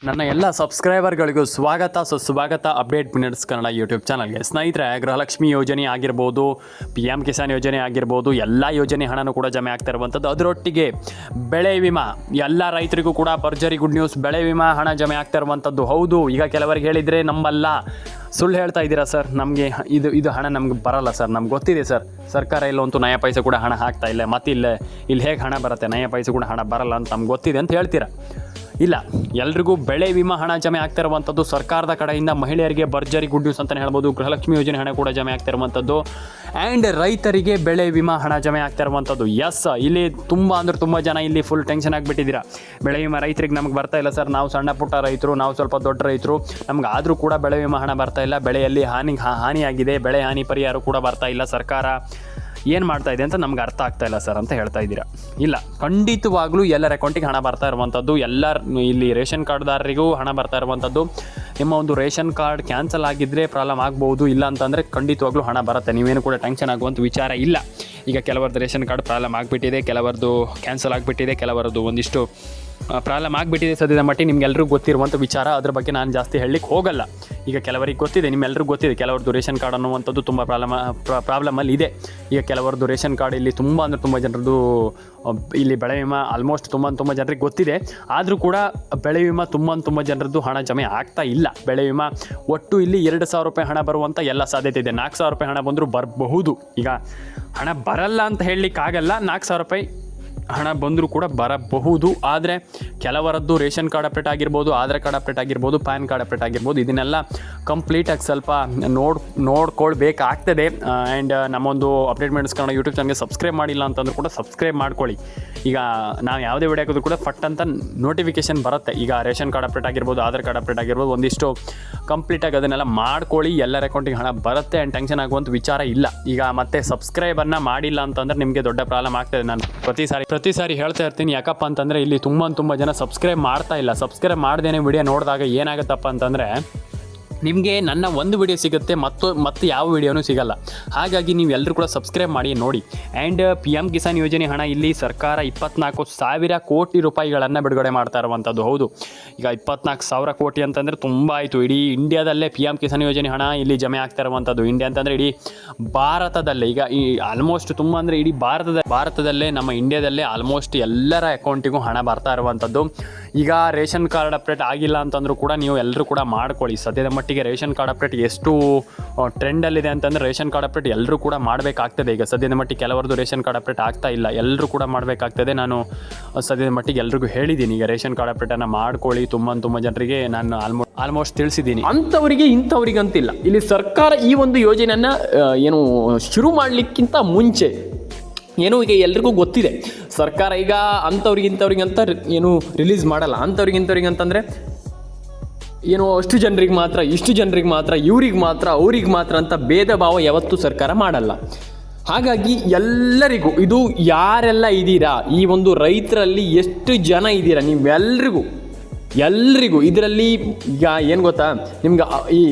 ನನ್ನ ಎಲ್ಲ ಸಬ್ಸ್ಕ್ರೈಬರ್ಗಳಿಗೂ ಸುಸ್ವಾಗತ ಅಪ್ಡೇಟ್ ಮಿನಿಟ್ಸ್ ಕನ್ನಡ ಯೂಟ್ಯೂಬ್ ಚಾನಲ್ಗೆ. ಸ್ನೇಹಿತರೆ, ಗೃಹಲಕ್ಷ್ಮಿ ಯೋಜನೆ ಆಗಿರ್ಬೋದು, PM ಕಿಸಾನ್ ಯೋಜನೆ ಆಗಿರ್ಬೋದು, ಎಲ್ಲ ಯೋಜನೆ ಹಣನೂ ಕೂಡ ಜಮೆ ಆಗ್ತಾ ಇರುವಂಥದ್ದು. ಅದರೊಟ್ಟಿಗೆ ಬೆಳೆ ವಿಮಾ, ಎಲ್ಲ ರೈತರಿಗೂ ಕೂಡ ಭರ್ಜರಿ ಗುಡ್ ನ್ಯೂಸ್, ಬೆಳೆ ವಿಮಾ ಹಣ ಜಮೆ ಆಗ್ತಾ ಇರುವಂಥದ್ದು. ಹೌದು, ಈಗ ಕೆಲವರಿಗೆ ಹೇಳಿದರೆ ನಂಬಲ್ಲ, ಸುಳ್ಳು ಹೇಳ್ತಾ ಇದ್ದೀರಾ ಸರ್, ನಮಗೆ ಇದು ಹಣ ನಮ್ಗೆ ಬರಲ್ಲ ಸರ್, ನಮ್ಗೆ ಗೊತ್ತಿದೆ ಸರ್, ಸರ್ಕಾರ ಇಲ್ಲಂತೂ ನಯ ಪೈಸೆ ಕೂಡ ಹಣ ಹಾಕ್ತಾ ಇಲ್ಲ, ಇಲ್ಲಿ ಹೇಗೆ ಹಣ ಬರುತ್ತೆ, ನಯ ಪೈಸೆ ಕೂಡ ಹಣ ಬರಲ್ಲ ಅಂತ ನಮ್ಗೆ ಗೊತ್ತಿದೆ ಅಂತ ಹೇಳ್ತೀರಾ. ಇಲ್ಲ, ಎಲ್ರಿಗೂ ಬೆಳೆ ವಿಮಾ ಹಣ ಜಮೆ ಆಗ್ತಾ ಇರುವಂಥದ್ದು. ಸರ್ಕಾರದ ಕಡೆಯಿಂದ ಮಹಿಳೆಯರಿಗೆ ಭರ್ಜರಿ ಗುಡ್ ನ್ಯೂಸ್ ಅಂತಲೇ ಹೇಳ್ಬೋದು. ಗೃಹಲಕ್ಷ್ಮಿ ಯೋಜನೆ ಹಣ ಕೂಡ ಜಮೆ ಆಗ್ತಾ ಇರುವಂಥದ್ದು ಆ್ಯಂಡ್ ರೈತರಿಗೆ ಬೆಳೆ ವಿಮಾ ಹಣ ಜಮೆ ಆಗ್ತಾ ಇರುವಂಥದ್ದು. ಎಸ್, ಇಲ್ಲಿ ತುಂಬ ಜನ ಇಲ್ಲಿ ಫುಲ್ ಟೆನ್ಷನ್ ಆಗಿಬಿಟ್ಟಿದ್ದೀರಾ. ಬೆಳೆ ವಿಮಾ ರೈತರಿಗೆ ನಮ್ಗೆ ಬರ್ತಾ ಇಲ್ಲ ಸರ್, ನಾವು ಸಣ್ಣ ಪುಟ್ಟ ರೈತರು, ನಾವು ಸ್ವಲ್ಪ ದೊಡ್ಡ ರೈತರು, ನಮ್ಗೆ ಆದರೂ ಕೂಡ ಬೆಳೆ ವಿಮಾ ಹಣ ಬರ್ತಾ ಇಲ್ಲ, ಬೆಳೆಯಲ್ಲಿ ಹಾನಿಯಾಗಿದೆ, ಬೆಳೆ ಹಾನಿ ಪರಿಹಾರ ಕೂಡ ಬರ್ತಾ ಇಲ್ಲ, ಸರ್ಕಾರ ಏನು ಮಾಡ್ತಾ ಇದೆ ಅಂತ ನಮ್ಗೆ ಅರ್ಥ ಆಗ್ತಾ ಇಲ್ಲ ಸರ್ ಅಂತ ಹೇಳ್ತಾ ಇದ್ದೀರಾ. ಇಲ್ಲ, ಖಂಡಿತವಾಗ್ಲೂ ಎಲ್ಲರ ಅಕೌಂಟಿಗೆ ಹಣ ಬರ್ತಾ ಇರುವಂಥದ್ದು. ಇಲ್ಲಿ ರೇಷನ್ ಕಾರ್ಡ್ದಾರರಿಗೂ ಹಣ ಬರ್ತಾ ಇರುವಂಥದ್ದು. ನಿಮ್ಮ ಒಂದು ರೇಷನ್ ಕಾರ್ಡ್ ಕ್ಯಾನ್ಸಲ್ ಆಗಿದ್ದರೆ ಪ್ರಾಬ್ಲಮ್ ಆಗ್ಬೋದು, ಇಲ್ಲ ಅಂತಂದರೆ ಖಂಡಿತವಾಗ್ಲೂ ಹಣ ಬರುತ್ತೆ, ನೀವೇನು ಕೂಡ ಟೆನ್ಷನ್ ಆಗುವಂಥ ವಿಚಾರ ಇಲ್ಲ. ಈಗ ಕೆಲವರದ್ದು ರೇಷನ್ ಕಾರ್ಡ್ ಪ್ರಾಬ್ಲಮ್ ಆಗಿಬಿಟ್ಟಿದೆ, ಕೆಲವರದ್ದು ಕ್ಯಾನ್ಸಲ್ ಆಗಿಬಿಟ್ಟಿದೆ, ಕೆಲವರದ್ದು ಒಂದಿಷ್ಟು ಪ್ರಾಬ್ಲಮ್ ಆಗಿಬಿಟ್ಟಿದೆ. ಸದ್ಯದ ಮಟ್ಟಿಗೆ ನಿಮ್ಗೆಲ್ಲರಿಗೂ ಗೊತ್ತಿರುವಂಥ ವಿಚಾರ, ಅದ್ರ ಬಗ್ಗೆ ನಾನು ಜಾಸ್ತಿ ಹೇಳಲಿಕ್ಕೆ ಹೋಗಲ್ಲ. ಈಗ ಕೆಲವರಿಗೆ ಗೊತ್ತಿದೆ, ನಿಮ್ಮೆಲ್ಲರಿಗೂ ಗೊತ್ತಿದೆ, ಕೆಲವರದ್ದು ರೇಷನ್ ಕಾರ್ಡ್ ಅನ್ನುವಂಥದ್ದು ತುಂಬ ಪ್ರಾಬ್ಲಮಲ್ಲಿ ಇದೆ. ಈಗ ಕೆಲವರದ್ದು ರೇಷನ್ ಕಾರ್ಡ್ ಇಲ್ಲಿ ತುಂಬ ಜನರದ್ದು ಇಲ್ಲಿ ಬೆಳೆ ವಿಮಾ ಆಲ್ಮೋಸ್ಟ್ ತುಂಬ ಜನರಿಗೆ ಗೊತ್ತಿದೆ. ಆದರೂ ಕೂಡ ಬೆಳೆ ವಿಮಾ ತುಂಬ ಜನರದ್ದು ಹಣ ಜಮೆ ಆಗ್ತಾ ಇಲ್ಲ. ಬೆಳೆ ವಿಮಾ ಒಟ್ಟು ಇಲ್ಲಿ 2,000 ರೂಪಾಯಿ ಹಣ ಬರುವಂಥ ಎಲ್ಲ ಸಾಧ್ಯತೆ ಇದೆ. 4,000 ರೂಪಾಯಿ ಹಣ ಬಂದರೂ ಬರಬಹುದು. ಈಗ ಹಣ ಬರಲ್ಲ ಅಂತ ಹೇಳಲಿಕ್ಕಾಗಲ್ಲ, 4,000 ರೂಪಾಯಿ ಹಣ ಬಂದರೂ ಕೂಡ ಬರಬಹುದು. ಆದರೆ ಕೆಲವರದ್ದು ರೇಷನ್ ಕಾರ್ಡ್ ಅಪ್ಡೇಟ್ ಆಗಿರ್ಬೋದು, ಆಧಾರ್ ಕಾರ್ಡ್ ಅಪ್ಡೇಟ್ ಆಗಿರ್ಬೋದು, ಪ್ಯಾನ್ ಕಾರ್ಡ್ ಅಪ್ಡೇಟ್ ಆಗಿರ್ಬೋದು, ಇದನ್ನೆಲ್ಲ ಕಂಪ್ಲೀಟಾಗಿ ಸ್ವಲ್ಪ ನೋಡ್ಕೊಳ್ಬೇಕಾಗ್ತದೆ. ಆ್ಯಂಡ್ ನಮ್ಮೊಂದು ಅಪ್ಡೇಟ್ ಮಿನಿಟ್ಸ್ ಕನ್ನಡ ಯೂಟ್ಯೂಬ್ ಚಾನಲ್ಗೆ ಸಬ್ಸ್ಕ್ರೈಬ್ ಮಾಡಿಲ್ಲ ಅಂತಂದ್ರೂ ಕೂಡ ಸಬ್ಸ್ಕ್ರೈಬ್ ಮಾಡ್ಕೊಳ್ಳಿ. ಈಗ ನಾವು ಯಾವುದೇ ವಿಡಿಯೋ ಹಾಕಿದ್ರು ಕೂಡ ಫಟ್ ಅಂತ ನೋಟಿಫಿಕೇಷನ್ ಬರುತ್ತೆ. ಈಗ ರೇಷನ್ ಕಾರ್ಡ್ ಅಪ್ಡೇಟ್ ಆಗಿರ್ಬೋದು, ಆಧಾರ್ ಕಾರ್ಡ್ ಅಪ್ಡೇಟ್ ಆಗಿರ್ಬೋದು, ಒಂದಿಷ್ಟು ಕಂಪ್ಲೀಟಾಗಿ ಅದನ್ನೆಲ್ಲ ಮಾಡ್ಕೊಳ್ಳಿ, ಎಲ್ಲರ ಅಕೌಂಟಿಗೆ ಹಣ ಬರುತ್ತೆ ಆ್ಯಂಡ್ ಟೆನ್ಷನ್ ಆಗುವಂಥ ವಿಚಾರ ಇಲ್ಲ. ಈಗ ಮತ್ತೆ ಸಬ್ಸ್ಕ್ರೈಬನ್ನು ಮಾಡಿಲ್ಲ ಅಂತಂದರೆ ನಿಮಗೆ ದೊಡ್ಡ ಪ್ರಾಬ್ಲಮ್ ಆಗ್ತದೆ. ನಾನು ಪ್ರತಿ ಸಾರಿ ಹೇಳ್ತಾ ಇರ್ತೀನಿ, ಯಾಕಪ್ಪ ಅಂತಂದರೆ ಇಲ್ಲಿ ತುಂಬ ಜನ ಸಬ್ಸ್ಕ್ರೈಬ್ ಮಾಡ್ತಾ ಇಲ್ಲ. ಸಬ್ಸ್ಕ್ರೈಬ್ ಮಾಡ್ದೇನೆ ವಿಡಿಯೋ ನೋಡಿದಾಗ ಏನಾಗುತ್ತಪ್ಪ ಅಂತಂದರೆ ನಿಮಗೆ ನನ್ನ ಒಂದು ವಿಡಿಯೋ ಸಿಗುತ್ತೆ, ಮತ್ತು ಯಾವ ವಿಡಿಯೋನೂ ಸಿಗಲ್ಲ. ಹಾಗಾಗಿ ನೀವು ಎಲ್ಲರೂ ಕೂಡ ಸಬ್ಸ್ಕ್ರೈಬ್ ಮಾಡಿ ನೋಡಿ. ಆ್ಯಂಡ್ PM ಕಿಸಾನ್ ಯೋಜನೆ ಹಣ ಇಲ್ಲಿ ಸರ್ಕಾರ 24,000 ಕೋಟಿ ರೂಪಾಯಿಗಳನ್ನು ಬಿಡುಗಡೆ ಮಾಡ್ತಾ ಇರುವಂಥದ್ದು. ಹೌದು, ಈಗ 24,000 ಕೋಟಿ ಅಂತಂದರೆ ತುಂಬ ಆಯಿತು. ಇಡೀ ಇಂಡಿಯಾದಲ್ಲೇ PM ಕಿಸಾನ್ ಯೋಜನೆ ಹಣ ಇಲ್ಲಿ ಜಮೆ ಆಗ್ತಾ ಇರುವಂಥದ್ದು. ಇಂಡಿಯಾ ಅಂತಂದರೆ ಇಡೀ ಭಾರತದಲ್ಲೇ, ಈಗ ಈ ಆಲ್ಮೋಸ್ಟ್ ತುಂಬ ಅಂದರೆ ಇಡೀ ಭಾರತದಲ್ಲೇ ನಮ್ಮ ಇಂಡಿಯಾದಲ್ಲೇ ಆಲ್ಮೋಸ್ಟ್ ಎಲ್ಲರ ಅಕೌಂಟಿಗೂ ಹಣ ಬರ್ತಾ ಇರುವಂಥದ್ದು. ಈಗ ರೇಷನ್ ಕಾರ್ಡ್ ಅಪ್ಡೇಟ್ ಆಗಿಲ್ಲ ಅಂತಂದರೂ ಕೂಡ ನೀವು ಎಲ್ಲರೂ ಕೂಡ ಮಾಡ್ಕೊಳ್ಳಿ. ಸದ್ಯದ ಮಟ್ಟಿಗೆ ರೇಷನ್ ಕಾರ್ಡ್ ಅಪ್ಡೇಟ್ ಎಷ್ಟು ಟ್ರೆಂಡಲ್ಲಿದೆ ಅಂತಂದರೆ ರೇಷನ್ ಕಾರ್ಡ್ ಅಪ್ಡೇಟ್ ಎಲ್ಲರೂ ಕೂಡ ಮಾಡಬೇಕಾಗ್ತದೆ. ಈಗ ಸದ್ಯದ ಮಟ್ಟಿಗೆ ಕೆಲವರದ್ದು ರೇಷನ್ ಕಾರ್ಡ್ ಅಪ್ಡೇಟ್ ಆಗ್ತಾ ಇಲ್ಲ, ಎಲ್ಲರೂ ಕೂಡ ಮಾಡಬೇಕಾಗ್ತದೆ. ನಾನು ಸದ್ಯದ ಮಟ್ಟಿಗೆ ಎಲ್ರಿಗೂ ಹೇಳಿದ್ದೀನಿ, ಈಗ ರೇಷನ್ ಕಾರ್ಡ್ ಅಪ್ಡೇಟನ್ನು ಮಾಡ್ಕೊಳ್ಳಿ. ತುಂಬ ಜನರಿಗೆ ನಾನು ಆಲ್ಮೋಸ್ಟ್ ತಿಳಿಸಿದ್ದೀನಿ. ಅಂಥವರಿಗೆ ಇಂಥವ್ರಿಗೆ ಅಂತಿಲ್ಲ. ಇಲ್ಲಿ ಸರ್ಕಾರ ಈ ಒಂದು ಯೋಜನೆಯನ್ನು ಏನು ಶುರು ಮಾಡಲಿಕ್ಕಿಂತ ಮುಂಚೆ ಈಗ ಎಲ್ರಿಗೂ ಗೊತ್ತಿದೆ, ಸರ್ಕಾರ ಈಗ ಅಂಥವ್ರಿಗೆ ಅಂತ ಏನು ರಿಲೀಸ್ ಮಾಡಲ್ಲ. ಅಂಥವ್ರಿಗೆ ಅಂತಂದರೆ ಅಷ್ಟು ಜನರಿಗೆ ಮಾತ್ರ, ಇಷ್ಟು ಜನರಿಗೆ ಮಾತ್ರ, ಇವ್ರಿಗೆ ಮಾತ್ರ, ಅವ್ರಿಗೆ ಮಾತ್ರ ಅಂತ ಭೇದ ಭಾವ ಯಾವತ್ತೂ ಸರ್ಕಾರ ಮಾಡಲ್ಲ. ಹಾಗಾಗಿ ಎಲ್ಲರಿಗೂ, ಇದು ಯಾರೆಲ್ಲ ಇದ್ದೀರಾ, ಈ ಒಂದು ರೈತರಲ್ಲಿ ಎಷ್ಟು ಜನ ಇದ್ದೀರಾ, ಎಲ್ರಿಗೂ ಇದರಲ್ಲಿ ಈಗ ಏನು ಗೊತ್ತಾ, ನಿಮ್ಗೆ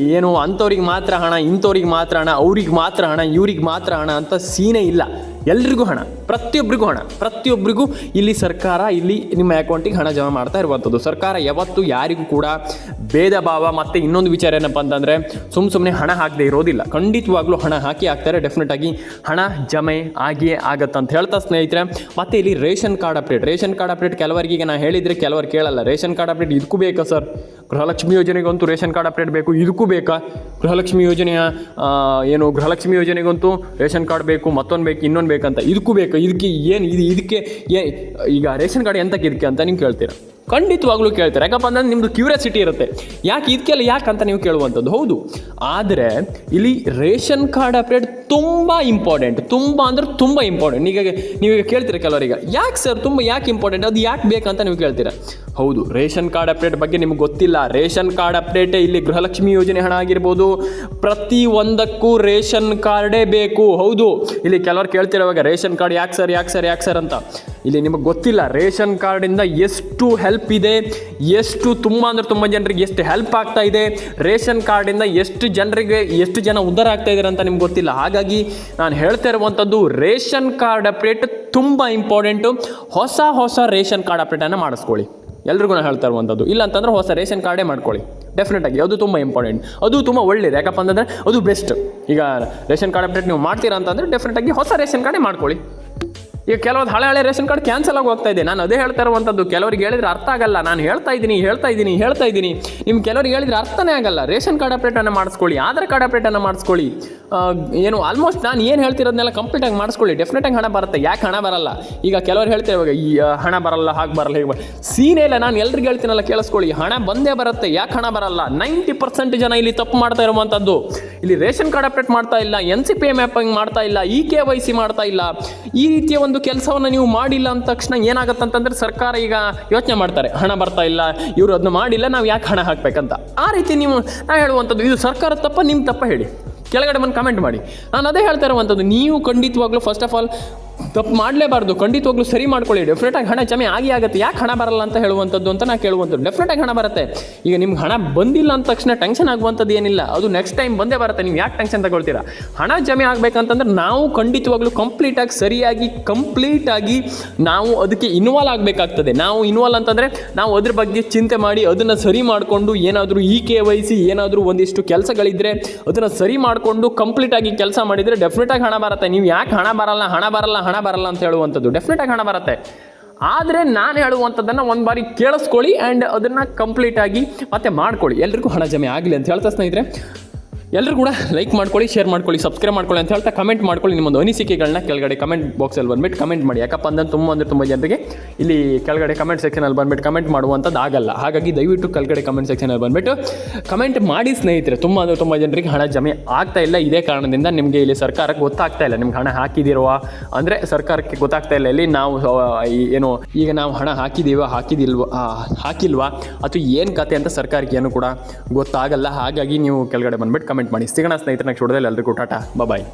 ಅಂಥವ್ರಿಗೆ ಮಾತ್ರ ಹಣ, ಇಂಥವ್ರಿಗೆ ಮಾತ್ರ ಹಣ, ಅವ್ರಿಗೆ ಮಾತ್ರ ಹಣ, ಇವ್ರಿಗೆ ಮಾತ್ರ ಹಣ ಅಂತ ಸೀನೇ ಇಲ್ಲ. ಎಲ್ರಿಗೂ ಹಣ, ಪ್ರತಿಯೊಬ್ಬರಿಗೂ ಇಲ್ಲಿ ಸರ್ಕಾರ ಇಲ್ಲಿ ನಿಮ್ಮ ಅಕೌಂಟಿಗೆ ಹಣ ಜಮಾ ಮಾಡ್ತಾ ಇರುವಂಥದ್ದು. ಸರ್ಕಾರ ಯಾವತ್ತೂ ಯಾರಿಗೂ ಕೂಡ ಭೇದ ಭಾವ. ಮತ್ತು ಇನ್ನೊಂದು ವಿಚಾರ ಏನಪ್ಪ ಅಂತಂದರೆ, ಸುಮ್ಮನೆ ಹಣ ಹಾಕದೇ ಇರೋದಿಲ್ಲ. ಖಂಡಿತವಾಗ್ಲೂ ಹಣ ಹಾಕ್ತಾರೆ, ಡೆಫಿನೆಟಾಗಿ ಹಣ ಜಮೆ ಆಗಿಯೇ ಆಗತ್ತಂತ ಹೇಳ್ತಾ ಸ್ನೇಹಿತರೆ. ಮತ್ತು ಇಲ್ಲಿ ರೇಷನ್ ಕಾರ್ಡ್ ಅಪ್ಡೇಟ್ ಕೆಲವರಿಗೆ ನಾನು ಹೇಳಿದರೆ ಕೆಲವರು ಕೇಳಲ್ಲ. ರೇಷನ್ ಕಾರ್ಡ್ ಅಪ್ಡೇಟ್ ಇದಕ್ಕೂ ಬೇಕಾ ಸರ್? ಗೃಹಲಕ್ಷ್ಮಿ ಯೋಜನೆಗಂತೂ ರೇಷನ್ ಕಾರ್ಡ್ ಅಪ್ಡೇಟ್ ಬೇಕು, ಇದಕ್ಕೂ ಬೇಕಾ? ಗೃಹಲಕ್ಷ್ಮಿ ಯೋಜನೆಗಂತೂ ರೇಷನ್ ಕಾರ್ಡ್ ಬೇಕು, ಮತ್ತೊಂದು ಬೇಕು, ಇನ್ನೊಂದು ಬೇಕಂತ, ಇದಕ್ಕೂ ಬೇಕು. ಇದಕ್ಕೆ ಈಗ ರೇಷನ್ ಕಾರ್ಡ್ ಎಂತಕ್ಕೆ ಇದಕ್ಕೆ ಅಂತ ನೀವು ಕೇಳ್ತೀರಾ? ಖಂಡಿತವಾಗ್ಲೂ ಕೇಳ್ತಾರೆ. ಯಾಕಪ್ಪ ಅಂದರೆ ನಿಮ್ಮದು ಕ್ಯೂರಿಯಾಸಿಟಿ ಇರುತ್ತೆ, ಯಾಕಂತ ನೀವು ಕೇಳುವಂಥದ್ದು. ಹೌದು, ಆದರೆ ಇಲ್ಲಿ ರೇಷನ್ ಕಾರ್ಡ್ ಅಪ್ಡೇಟ್ ತುಂಬ ಇಂಪಾರ್ಟೆಂಟ್. ಈಗ ನೀವೀಗ ಕೇಳ್ತೀರ ಕೆಲವರಿಗೆ, ಯಾಕೆ ಸರ್ ಯಾಕೆ ಇಂಪಾರ್ಟೆಂಟ್, ಅದು ಯಾಕೆ ಬೇಕಂತ ನೀವು ಕೇಳ್ತೀರಾ. ಹೌದು, ರೇಷನ್ ಕಾರ್ಡ್ ಅಪ್ಡೇಟ್ ಬಗ್ಗೆ ನಿಮ್ಗೆ ಗೊತ್ತಿಲ್ಲ. ರೇಷನ್ ಕಾರ್ಡ್ ಅಪ್ಡೇಟೇ ಇಲ್ಲಿ ಗೃಹಲಕ್ಷ್ಮಿ ಯೋಜನೆ ಹಣ ಆಗಿರ್ಬೋದು, ಪ್ರತಿಯೊಂದಕ್ಕೂ ರೇಷನ್ ಕಾರ್ಡೇ ಬೇಕು. ಹೌದು, ಇಲ್ಲಿ ಕೆಲವರು ಕೇಳ್ತಿರೋವಾಗ ರೇಷನ್ ಕಾರ್ಡ್ ಯಾಕೆ ಸರ್ ಅಂತ. ಇಲ್ಲಿ ನಿಮಗೆ ಗೊತ್ತಿಲ್ಲ, ರೇಷನ್ ಕಾರ್ಡಿಂದ ಎಷ್ಟು ಹೆಲ್ಪ್ ಇದೆ, ತುಂಬ ಜನರಿಗೆ ಎಷ್ಟು ಹೆಲ್ಪ್ ಆಗ್ತಾ ಇದೆ, ರೇಷನ್ ಕಾರ್ಡಿಂದ ಎಷ್ಟು ಜನ ಉದ್ಧಾರ ಆಗ್ತಾ ಇದ್ದಾರೆ ಅಂತ ನಿಮ್ಗೆ ಗೊತ್ತಿಲ್ಲ. ಹಾಗಾಗಿ ನಾನು ಹೇಳ್ತಾ ಇರುವಂಥದ್ದು, ರೇಷನ್ ಕಾರ್ಡ್ ಅಪ್ಡೇಟ್ ತುಂಬ ಇಂಪಾರ್ಟೆಂಟು. ಹೊಸ ರೇಷನ್ ಕಾರ್ಡ್ ಅಪ್ಡೇಟನ್ನು ಮಾಡಿಸ್ಕೊಳ್ಳಿ. ಎಲ್ರಿಗೂ ನಾನು ಹೇಳ್ತಾ ಇರುವಂಥದ್ದು. ಇಲ್ಲ ಅಂತಂದರೆ ಹೊಸ ರೇಷನ್ ಕಾರ್ಡೇ ಮಾಡ್ಕೊಳ್ಳಿ ಡೆಫಿನೆಟಾಗಿ, ಅದು ತುಂಬ ಇಂಪಾರ್ಟೆಂಟ್, ಅದು ತುಂಬ ಒಳ್ಳೇದು. ಯಾಕಪ್ಪ ಅಂತಂದರೆ ಅದು ಬೆಸ್ಟ್. ಈಗ ರೇಷನ್ ಕಾರ್ಡ್ ಅಪ್ಡೇಟ್ ನೀವು ಮಾಡ್ತೀರಾ ಅಂತಂದರೆ ಡೆಫಿನೆಟಾಗಿ ಹೊಸ ರೇಷನ್ ಕಾರ್ಡೇ ಮಾಡ್ಕೊಳ್ಳಿ. ಈಗ ಕೆಲವೊಂದು ಹಳೆ ರೇಷನ್ ಕಾರ್ಡ್ ಕ್ಯಾನ್ಸಲ್ ಆಗಿ ಹೋಗ್ತಾ ಇದೆ. ನಾನು ಅದೇ ಹೇಳ್ತಾ ಇರುವಂಥದ್ದು, ಕೆಲವರಿಗೆ ಹೇಳಿದ್ರೆ ಅರ್ಥ ಆಗಲ್ಲ. ನಾನು ಹೇಳ್ತಾ ಇದ್ದೀನಿ ನಿಮ್ಗೆ ಕೆಲವರಿಗೆ ಹೇಳಿದ್ರೆ ಅರ್ಥನೇ ಆಗಲ್ಲ. ರೇಷನ್ ಕಾರ್ಡ್ ಅಪ್ಡೇಟನ್ನು ಮಾಡಿಸ್ಕೊಳ್ಳಿ, ಆಧಾರ್ ಕಾರ್ಡ್ ಅಪ್ಡೇಟನ್ನು ಮಾಡಿಸ್ಕೊಳ್ಳಿ. ಏನು ಆಲ್ಮೋಸ್ಟ್ ನಾನು ಏನು ಹೇಳ್ತಿರೋದನ್ನೆಲ್ಲ ಕಂಪ್ಲೀಟಾಗಿ ಮಾಡಿಸ್ಕೊಳ್ಳಿ, ಡೆಫಿನೆಟಾಗಿ ಹಣ ಬರುತ್ತೆ. ಯಾಕೆ ಹಣ ಬರಲ್ಲ? ಈಗ ಕೆಲವರು ಹೇಳ್ತೇವೆ ಇವಾಗ ಈ ಹಣ ಬರಲ್ಲ, ಹಾಗೆ ಬರಲ್ಲ, ಹೀಗೆ ಬರಲ್ಲ. ಸೀನೇ ಇಲ್ಲ. ನಾನು ಎಲ್ರಿಗೆ ಹೇಳ್ತೀನಲ್ಲ, ಕೇಳಿಸ್ಕೊಳ್ಳಿ, ಹಣ ಬಂದೇ ಬರುತ್ತೆ. ಯಾಕೆ ಹಣ ಬರಲ್ಲ? 90% ಜನ ಇಲ್ಲಿ ತಪ್ಪು ಮಾಡ್ತಾ ಇರುವಂಥದ್ದು. ಇಲ್ಲಿ ರೇಷನ್ ಕಾರ್ಡ್ ಅಪ್ಡೇಟ್ ಮಾಡ್ತಾ ಇಲ್ಲ, NCPA ಮ್ಯಾಪಿಂಗ್ ಮಾಡ್ತಾ ಇಲ್ಲ, EKYC ಮಾಡ್ತಾ ಇಲ್ಲ. ಈ ರೀತಿಯ ಒಂದು ಕೆಲಸವನ್ನು ನೀವು ಮಾಡಿಲ್ಲ ಅಂದ ತಕ್ಷಣ ಏನಾಗುತ್ತಂತಂದ್ರೆ ಸರ್ಕಾರ ಈಗ ಯೋಚನೆ ಮಾಡ್ತಾರೆ, ಹಣ ಬರ್ತಾ ಇಲ್ಲ, ಇವರು ಅದನ್ನ ಮಾಡಿಲ್ಲ, ನಾವು ಯಾಕೆ ಹಣ ಹಾಕಬೇಕಂತ. ಆ ರೀತಿ ನೀವು ನಾನು ಹೇಳುವಂಥದ್ದು, ಇದು ಸರ್ಕಾರ ತಪ್ಪ, ನಿಮ್ಮ ತಪ್ಪ ಹೇಳಿ, ಕೆಳಗಡೆ ಬಂದು ಕಮೆಂಟ್ ಮಾಡಿ. ನಾನು ಅದೇ ಹೇಳ್ತಾ ಇರುವಂಥದ್ದು, ನೀವು ಖಂಡಿತವಾಗ್ಲೂ ಫಸ್ಟ್ ಆಫ್ ಆಲ್ ತಪ್ಪು ಮಾಡಲೇಬಾರ್ದು. ಖಂಡಿತವಾಗ್ಲೂ ಸರಿ ಮಾಡ್ಕೊಳ್ಳಿ. ಡೆಫಿನೆಟಾಗಿ ಹಣ ಜಮೆ ಆಗುತ್ತೆ. ಯಾಕೆ ಹಣ ಬರಲ್ಲ ಅಂತ ಹೇಳುವಂಥದ್ದು ಅಂತ ನಾನು ಕೇಳುವಂಥದ್ದು. ಡೆಫಿನೆಟಾಗಿ ಹಣ ಬರುತ್ತೆ. ಈಗ ನಿಮ್ಗೆ ಹಣ ಬಂದಿಲ್ಲ ಅಂದ ತಕ್ಷಣ ಟೆನ್ಷನ್ ಆಗುವಂಥದ್ದು ಏನಿಲ್ಲ, ಅದು ನೆಕ್ಸ್ಟ್ ಟೈಮ್ ಬಂದೇ ಬರುತ್ತೆ. ನೀವು ಯಾಕೆ ಟೆನ್ಷನ್ ತಗೊಳ್ತೀರಾ? ಹಣ ಜಮೆ ಆಗಬೇಕಂತಂದ್ರೆ ನಾವು ಖಂಡಿತವಾಗ್ಲೂ ಕಂಪ್ಲೀಟಾಗಿ ಸರಿಯಾಗಿ ನಾವು ಅದಕ್ಕೆ ಇನ್ವಾಲ್ವ್ ಆಗಬೇಕಾಗ್ತದೆ. ನಾವು ಇನ್ವಾಲ್ವ್ ಅಂತಂದರೆ ನಾವು ಅದ್ರ ಬಗ್ಗೆ ಚಿಂತೆ ಮಾಡಿ ಅದನ್ನು ಸರಿ ಮಾಡಿಕೊಂಡು, ಏನಾದರೂ EKYC ಏನಾದರೂ ಒಂದಿಷ್ಟು ಕೆಲಸಗಳಿದ್ದರೆ ಅದನ್ನು ಸರಿ ಮಾಡಿಕೊಂಡು ಕಂಪ್ಲೀಟಾಗಿ ಕೆಲಸ ಮಾಡಿದರೆ ಡೆಫಿನೆಟಾಗಿ ಹಣ ಬರುತ್ತೆ. ನೀವು ಯಾಕೆ ಹಣ ಬರಲ್ಲ ಅಂತ ಹೇಳುವಂಥದ್ದು, ಡೆಫಿನೆಟಾಗಿ ಹಣ ಬರುತ್ತೆ. ಆದರೆ ನಾನು ಹೇಳುವಂಥದ್ದನ್ನು ಒಂದು ಬಾರಿ ಕೇಳಿಸ್ಕೊಳ್ಳಿ ಆ್ಯಂಡ್ ಅದನ್ನು ಕಂಪ್ಲೀಟಾಗಿ ಮತ್ತೆ ಮಾಡ್ಕೊಳ್ಳಿ. ಎಲ್ರಿಗೂ ಹಣ ಜಮೆ ಆಗಲಿ ಅಂತ ಹೇಳ್ತಾ ಸ್ನೇಹಿತರೆ, ಎಲ್ಲರೂ ಕೂಡ ಲೈಕ್ ಮಾಡ್ಕೊಳ್ಳಿ, ಶೇರ್ ಮಾಡ್ಕೊಳ್ಳಿ, ಸಬ್ಸ್ಕ್ರೈಬ್ ಮಾಡ್ಕೊಳ್ಳಿ ಅಂತ ಹೇಳ್ತಾ ಕಮೆಂಟ್ ಮಾಡ್ಕೊಳ್ಳಿ. ನಿಮ್ಮೊಂದು ಅನಿಸಿಕೆಗಳನ್ನ ಕೆಳಗಡೆ ಕಮೆಂಟ್ ಬಾಕ್ಸಲ್ಲಿ ಬಂದುಬಿಟ್ಟು ಕಮೆಂಟ್ ಮಾಡಿ. ಯಾಕಪ್ಪ ಅಂದರೆ ತುಂಬ ಜನರಿಗೆ ಇಲ್ಲಿ ಕೆಳಗಡೆ ಕಮೆಂಟ್ ಸೆಕ್ಷನಲ್ಲಿ ಬಂದುಬಿಟ್ಟು ಕಮೆಂಟ್ ಮಾಡುವಂಥದ್ದು ಆಗಲ್ಲ. ಹಾಗಾಗಿ ದಯವಿಟ್ಟು ಕೆಳಗಡೆ ಕಮೆಂಟ್ ಸೆಕ್ಷನಲ್ಲಿ ಬಂದುಬಿಟ್ಟು ಕಮೆಂಟ್ ಮಾಡಿ ಸ್ನೇಹಿತರೆ. ತುಂಬ ಜನರಿಗೆ ಹಣ ಜಮೆ ಆಗ್ತಾ ಇಲ್ಲ. ಇದೇ ಕಾರಣದಿಂದ ನಿಮಗೆ ಇಲ್ಲಿ ಸರ್ಕಾರಕ್ಕೆ ಗೊತ್ತಾಗ್ತಾ ಇಲ್ಲ, ನಿಮ್ಗೆ ಹಣ ಹಾಕಿದಿರುವ ಅಂದರೆ ಸರ್ಕಾರಕ್ಕೆ ಗೊತ್ತಾಗ್ತಾ ಇಲ್ಲ ಇಲ್ಲಿ ನಾವು ಏನು ಈಗ ನಾವು ಹಣ ಹಾಕಿಲ್ವಾ ಅಥವಾ ಏನು ಕತೆ ಅಂತ ಸರ್ಕಾರಕ್ಕೆ ಏನು ಕೂಡ ಗೊತ್ತಾಗಲ್ಲ. ಹಾಗಾಗಿ ನೀವು ಕೆಳಗಡೆ ಬಂದುಬಿಟ್ಟು ಕಮೆಂಟ್ ಮಾಡಿ. ಸಿಗೋಣ ಸ್ನೇಹಿತರೆ ನೆಕ್ಸ್ಟ್ ವಿಡಿಯೋದಲ್ಲಿ. ಎಲ್ರಿಗೂ ಟಾಟಾ, ಬಾಯ್.